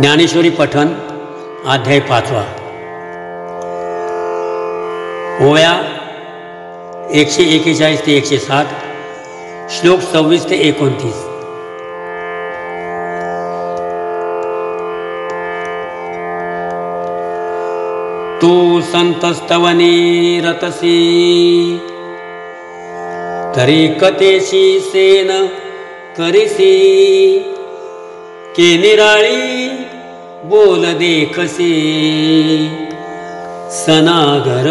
ज्ञानेश्वरी पठण अध्याय 5 ओव्या 141 ते 107 श्लोक 26 ते 29। तू संतस्तवने रतसी तरी कतेशी सेन करिसी के निराळी बोल देखसी सनागर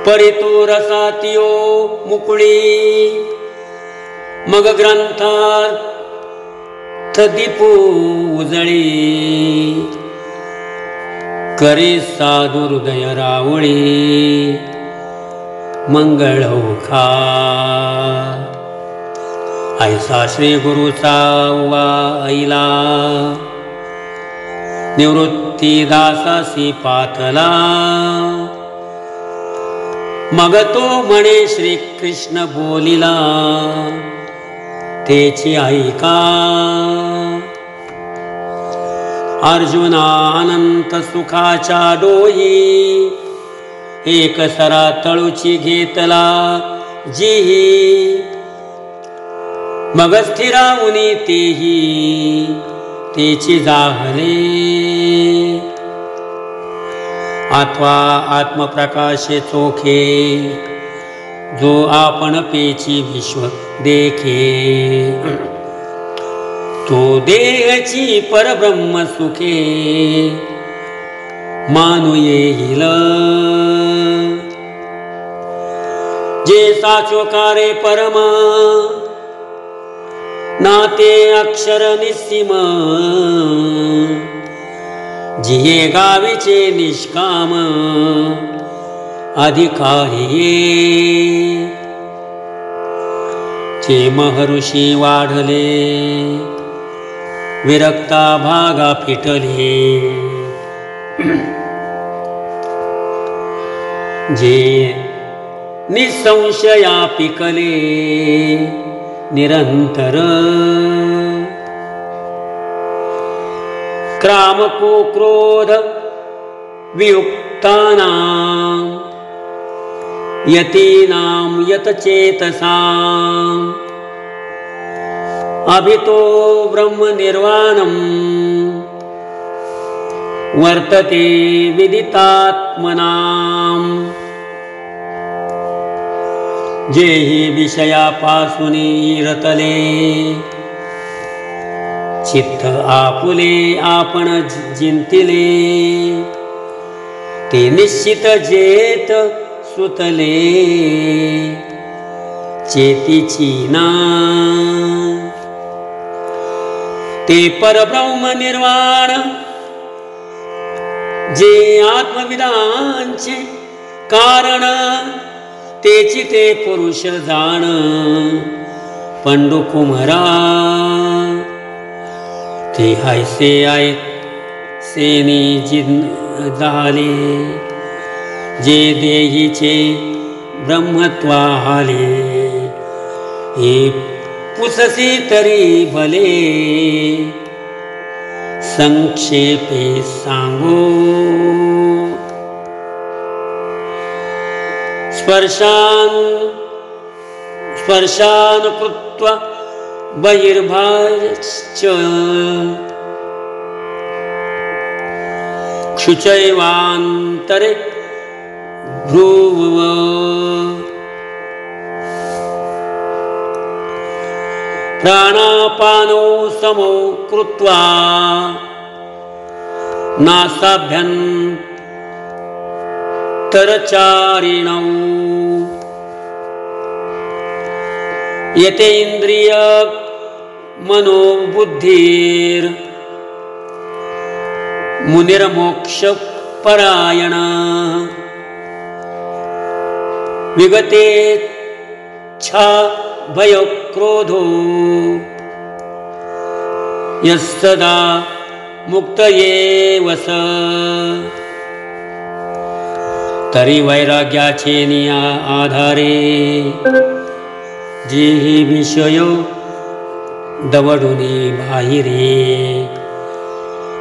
परितो रसातियो मुकुळी मग ग्रंथार्थ दीपू उजळी करे साधु हृदय रावळी मंगळ होखा। ऐसा श्री गुरुचा वाईला निवृत्ती दासासी पातला मग तो म्हणे श्री कृष्ण बोलिला तेची ऐका। अर्जुना अनंत सुखाच्या डोही एक सरा तळूची घेतला जीही मग स्थिरावुनी तेही तेची जाहले। अथवा आत्मप्रकाशे चोखे जो आपण पेची विश्व देखे तो देहची परब्रह्म सुखे मानू येईल। जे साचोकारे परम नाते अक्षर निस्सीम जिये गावीचे निष्काम अधिकारी चे महर्षी वाढले विरक्ता भागा फिटले। जे निसंशया पिकले निरंतर क्राम को क्रोध वियुक्तानां यतीनां यतचेतसां अभितो ब्रह्म निर्वाणं वर्तते विदितात्मनां। जेहि विषयापासूनी रतले चित्त आपुले आपण जिंतिले ते निश्चित जेत सुतले चेतीची ना। ते परब्रह्म निर्वाण जे आत्मविदांचे कारण तेची ते पुरुष जाण पंडू कुमरा ते हायसे आहेत सेनी जिन झाले जे देहीचे ब्रह्मत्वा हाले हे पुससी तरी भले संक्षेपे सांगो। स्पर्शान कृत्वा बहिर्भाश्च क्षुचैवान्तरे भ्रुव प्राणापानो समो कृत्वा नासाभ्यन्तरचारिणौ यते इंद्रिय मनोबुद्धिर मुनिर्मोक्ष परायण विगते छा भय क्रोधो यस्सदा मुक्त येवस। तरी वैराग्याचे निया आधारे जे विषय दवडुनी बाहिरे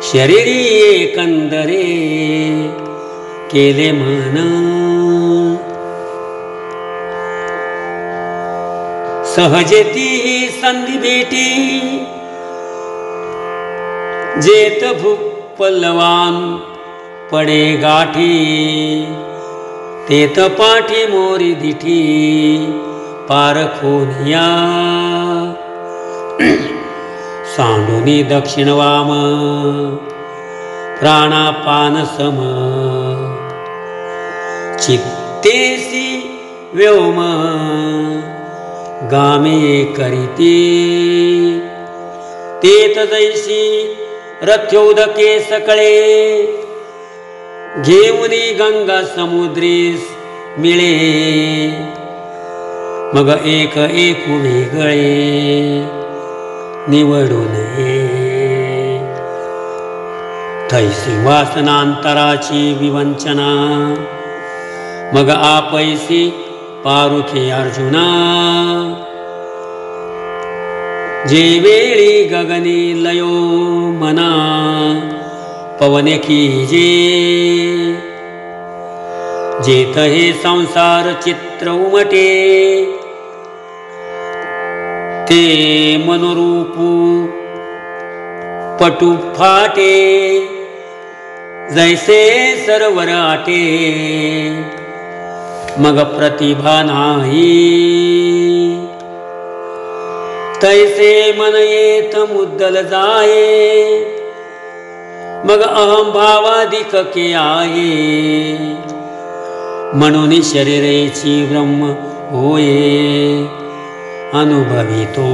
शरीरी एकंदरे केले मन सहजेती संधी भेटी जेत भूक पल्लवान पडे गाठी तेत पाठी मोरी दिठी पारखोनिया सांडुनी दक्षिण वाम प्राणापान सम चित्तेसी व्योम गामे करीती तेत जैसी रथ्योदके सकळे घेऊनी गंगा समुद्रीस मिळे मग एक एक वेगळे निवडू नये थैसी वासनांतराची विवंचना मग आपैसी पारुखे अर्जुना जे वेळी गगनी लयो मना पवने कीजे जेथ हे संसार चित्र उमटे ते मनोरूपू पटू फाटे जैसे सरोवर आटे मग प्रतिभा नाही तैसे मन येत मुद्दल जाये मग अहम भावाधिक के आहे म्हणून शरीरेची ब्रह्म होये अनुभवितो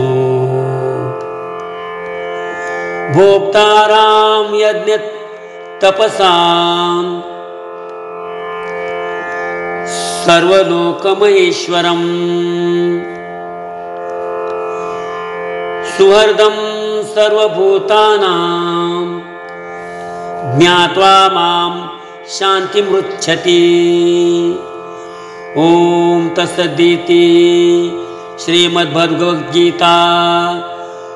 भोक्ताराम यज्ञ तपसाम सर्वलोकमहेश्वरम सुहृदं सर्वभूतानां ज्ञात्वा मां शान्तिमृच्छति ओम तत्सदिति श्रीमद्भगवद्गीता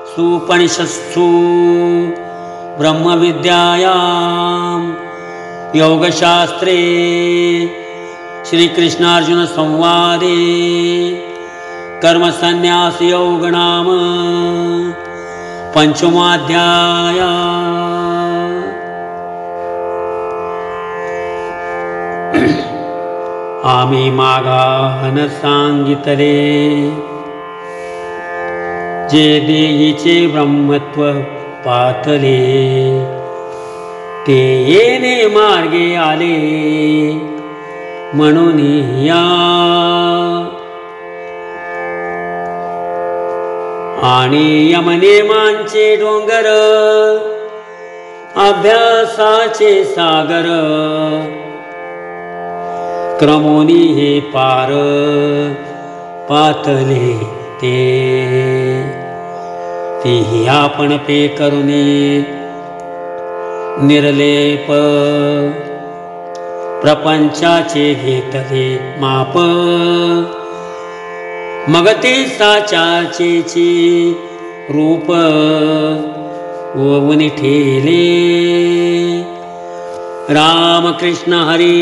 सुपनिषत्सु ब्रह्मविद्यायां योगशास्त्रे श्रीकृष्णार्जुन संवादे कर्मसन्न्यास योग नाम पंचमाध्याय आम्ही मागान सांगितले जे देईचे ब्रह्मत्व पातले ते येणे मार्गे आले म्हणून या आणि यमनेमांचे डोंगर अभ्यासाचे सागर क्रमोनी हे पार पातले तेही आपण पे करुनी निर्लेप प्रपंचाचे घेतले माप मग ते साचाचेची रूप ओवनी ठेले राम कृष्ण हरी।